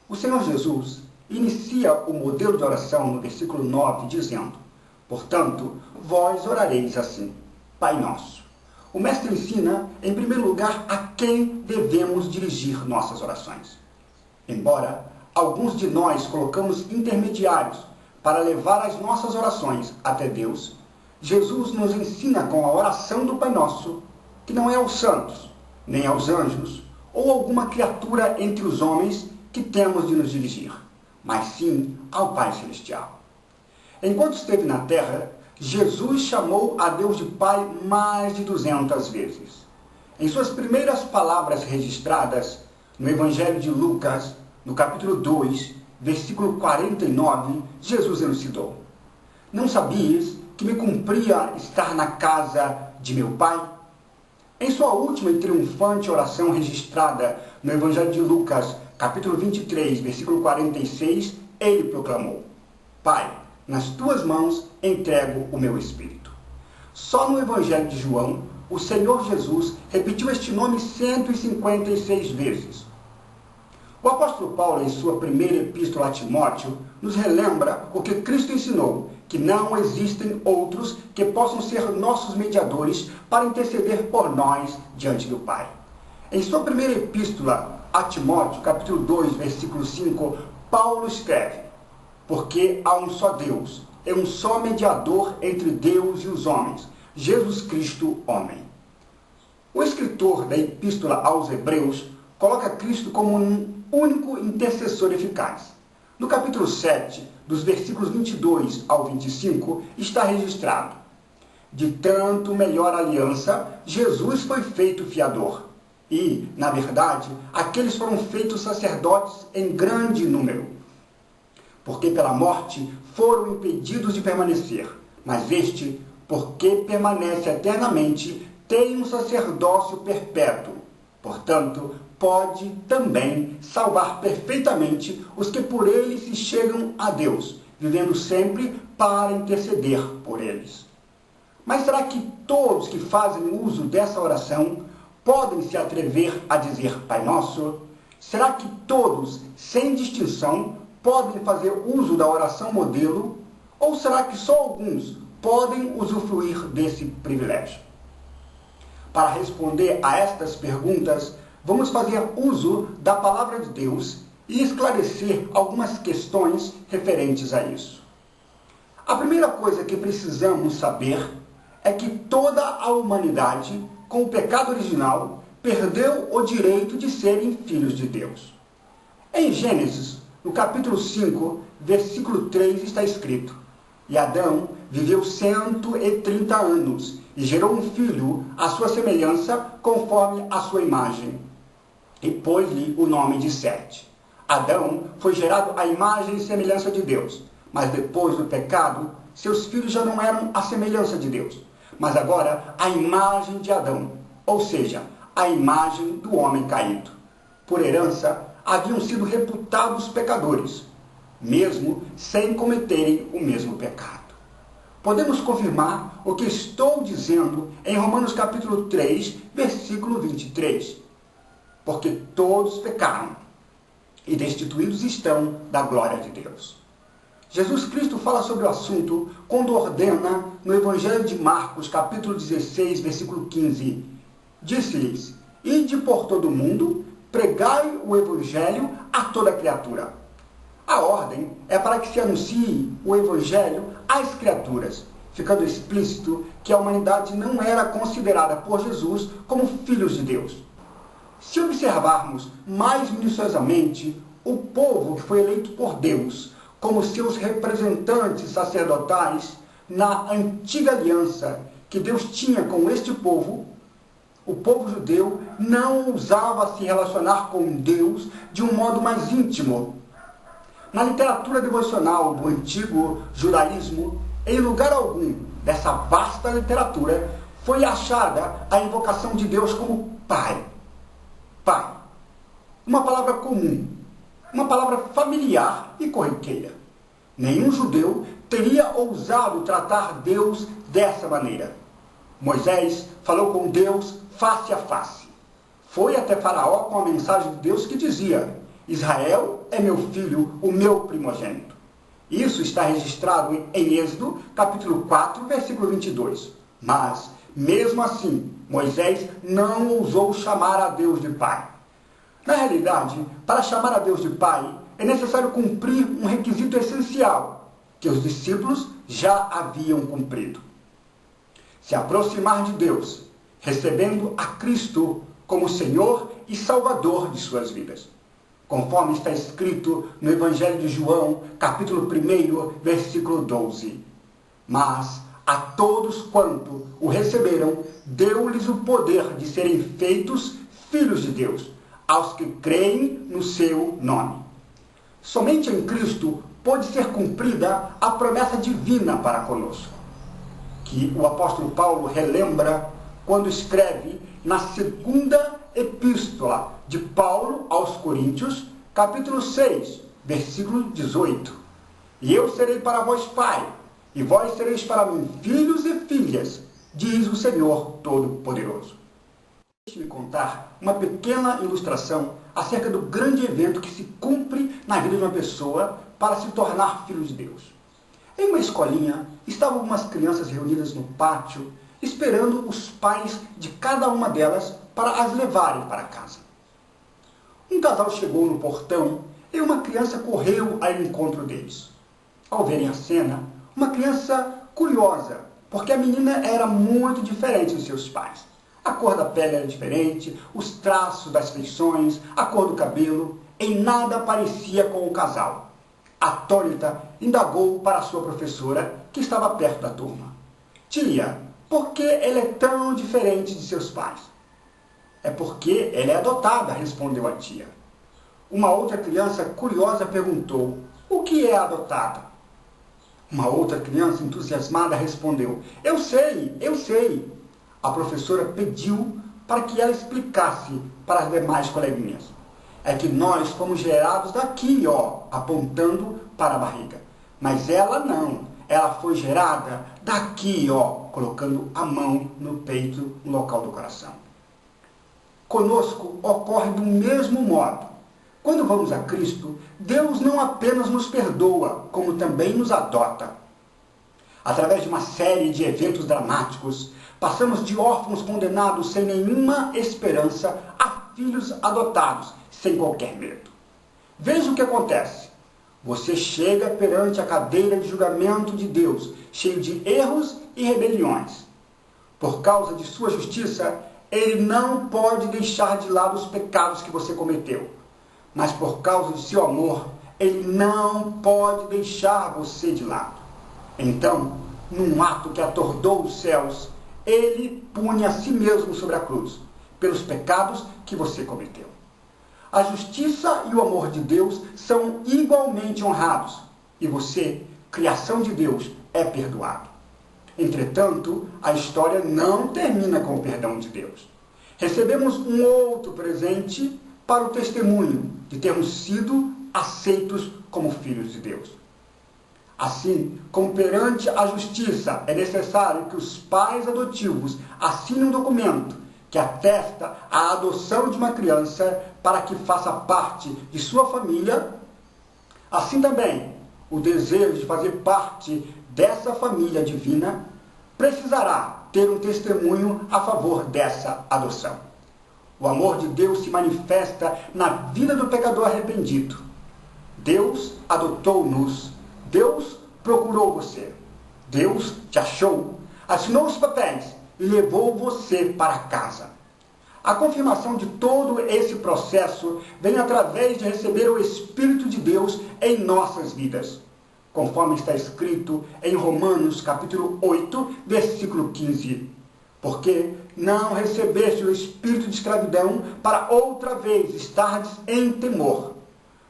O Senhor Jesus inicia o modelo de oração no versículo 9, dizendo: portanto, vós orareis assim, Pai Nosso. O Mestre ensina, em primeiro lugar, a quem devemos dirigir nossas orações. Embora alguns de nós colocamos intermediários para levar as nossas orações até Deus, Jesus nos ensina com a oração do Pai Nosso, que não é aos santos, nem aos anjos, ou alguma criatura entre os homens que temos de nos dirigir, mas sim ao Pai Celestial. Enquanto esteve na terra, Jesus chamou a Deus de Pai mais de 200 vezes. Em suas primeiras palavras registradas no Evangelho de Lucas, no capítulo 2, versículo 49, Jesus elucidou: não sabias que me cumpria estar na casa de meu Pai? Em sua última e triunfante oração registrada no Evangelho de Lucas, capítulo 23, versículo 46, ele proclamou: Pai, nas tuas mãos entrego o meu espírito. Só no Evangelho de João, o Senhor Jesus repetiu este nome 156 vezes. O apóstolo Paulo, em sua primeira epístola a Timóteo, nos relembra o que Cristo ensinou, que não existem outros que possam ser nossos mediadores para interceder por nós diante do Pai. Em sua primeira epístola a Timóteo, capítulo 2, versículo 5, Paulo escreve: porque há um só Deus, e um só mediador entre Deus e os homens, Jesus Cristo, homem. O escritor da epístola aos Hebreus coloca Cristo como um único intercessor eficaz. No capítulo 7, dos versículos 22 ao 25, está registrado: de tanto melhor aliança, Jesus foi feito fiador. E, na verdade, aqueles foram feitos sacerdotes em grande número, porque pela morte foram impedidos de permanecer, mas este, porque permanece eternamente, tem um sacerdócio perpétuo. Portanto, pode também salvar perfeitamente os que por ele se chegam a Deus, vivendo sempre para interceder por eles. Mas será que todos que fazem uso dessa oração podem se atrever a dizer Pai Nosso? Será que todos, sem distinção, podem fazer uso da oração modelo? Ou será que só alguns podem usufruir desse privilégio? Para responder a estas perguntas, vamos fazer uso da palavra de Deus e esclarecer algumas questões referentes a isso. A primeira coisa que precisamos saber é que toda a humanidade, com o pecado original, perdeu o direito de serem filhos de Deus. Em Gênesis, no capítulo 5, versículo 3, está escrito: e Adão viveu 130 anos e gerou um filho à sua semelhança, conforme a sua imagem, e pôs-lhe o nome de Sete. Adão foi gerado à imagem e semelhança de Deus, mas depois do pecado, seus filhos já não eram a semelhança de Deus, mas agora a imagem de Adão, ou seja, a imagem do homem caído. Por herança, haviam sido reputados pecadores, mesmo sem cometerem o mesmo pecado. Podemos confirmar o que estou dizendo em Romanos capítulo 3, versículo 23. Porque todos pecaram e destituídos estão da glória de Deus. Jesus Cristo fala sobre o assunto quando ordena no Evangelho de Marcos, capítulo 16, versículo 15. Disse-lhes: ide por todo o mundo, pregai o Evangelho a toda criatura. A ordem é para que se anuncie o Evangelho às criaturas, ficando explícito que a humanidade não era considerada por Jesus como filhos de Deus. Se observarmos mais minuciosamente o povo que foi eleito por Deus como seus representantes sacerdotais na antiga aliança que Deus tinha com este povo, o povo judeu não ousava se relacionar com Deus de um modo mais íntimo. Na literatura devocional do antigo judaísmo, em lugar algum dessa vasta literatura foi achada a invocação de Deus como Pai. Pai. Uma palavra comum, uma palavra familiar e corriqueira. Nenhum judeu teria ousado tratar Deus dessa maneira. Moisés falou com Deus face a face. Foi até Faraó com a mensagem de Deus que dizia: Israel é meu filho, o meu primogênito. Isso está registrado em Êxodo, capítulo 4, versículo 22. Mas, mesmo assim, Moisés não ousou chamar a Deus de Pai. Na realidade, para chamar a Deus de Pai, é necessário cumprir um requisito essencial, que os discípulos já haviam cumprido: se aproximar de Deus, recebendo a Cristo como Senhor e Salvador de suas vidas, conforme está escrito no Evangelho de João, capítulo 1, versículo 12. Mas a todos quanto o receberam, deu-lhes o poder de serem feitos filhos de Deus, aos que creem no seu nome. Somente em Cristo pode ser cumprida a promessa divina para conosco, que o apóstolo Paulo relembra quando escreve na segunda epístola de Paulo aos Coríntios, capítulo 6, versículo 18. E eu serei para vós pai, e vós sereis para mim filhos e filhas, diz o Senhor Todo-Poderoso. Deixe-me contar uma pequena ilustração acerca do grande evento que se cumpre na vida de uma pessoa para se tornar filho de Deus. Em uma escolinha, estavam algumas crianças reunidas no pátio, esperando os pais de cada uma delas para as levarem para casa. Um casal chegou no portão e uma criança correu ao encontro deles. Ao verem a cena, uma criança curiosa, porque a menina era muito diferente dos seus pais. A cor da pele era diferente, os traços das feições, a cor do cabelo, em nada parecia com o casal. Atônita, indagou para a sua professora, que estava perto da turma: tia, por que ela é tão diferente de seus pais? É porque ela é adotada, respondeu a tia. Uma outra criança curiosa perguntou: o que é adotada? Uma outra criança entusiasmada respondeu: eu sei. A professora pediu para que ela explicasse para as demais coleguinhas: é que nós fomos gerados daqui, apontando para a barriga. Mas ela não, ela foi gerada daqui, colocando a mão no peito, no local do coração. Conosco ocorre do mesmo modo. Quando vamos a Cristo, Deus não apenas nos perdoa, como também nos adota. Através de uma série de eventos dramáticos, passamos de órfãos condenados sem nenhuma esperança a filhos adotados, sem qualquer medo. Veja o que acontece. Você chega perante a cadeira de julgamento de Deus, cheio de erros e rebeliões. Por causa de sua justiça, Ele não pode deixar de lado os pecados que você cometeu. Mas por causa de seu amor, Ele não pode deixar você de lado. Então, num ato que atordou os céus, Ele pune a si mesmo sobre a cruz, pelos pecados que você cometeu. A justiça e o amor de Deus são igualmente honrados, e você, criação de Deus, é perdoado. Entretanto, a história não termina com o perdão de Deus. Recebemos um outro presente para o testemunho de termos sido aceitos como filhos de Deus. Assim, como perante a justiça é necessário que os pais adotivos assinem um documento que atesta a adoção de uma criança para que faça parte de sua família, assim também o desejo de fazer parte dessa família divina precisará ter um testemunho a favor dessa adoção. O amor de Deus se manifesta na vida do pecador arrependido. Deus adotou-nos. Deus procurou você. Deus te achou, assinou os papéis e levou você para casa. A confirmação de todo esse processo vem através de receber o Espírito de Deus em nossas vidas, conforme está escrito em Romanos capítulo 8, versículo 15. Porque não recebeste o espírito de escravidão para outra vez estardes em temor,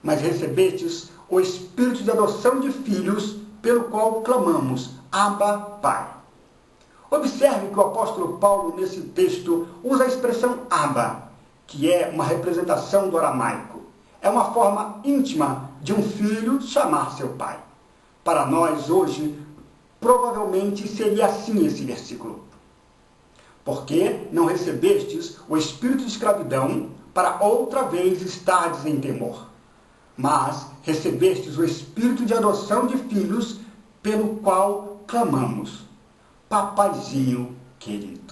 mas recebestes o espírito de adoção de filhos, pelo qual clamamos: Abba, Pai. Observe que o apóstolo Paulo, nesse texto, usa a expressão Abba, que é uma representação do aramaico. É uma forma íntima de um filho chamar seu pai. Para nós, hoje, provavelmente seria assim esse versículo. Porque não recebestes o espírito de escravidão para outra vez estardes em temor, mas recebestes o Espírito de adoção de filhos, pelo qual clamamos: Papaizinho querido.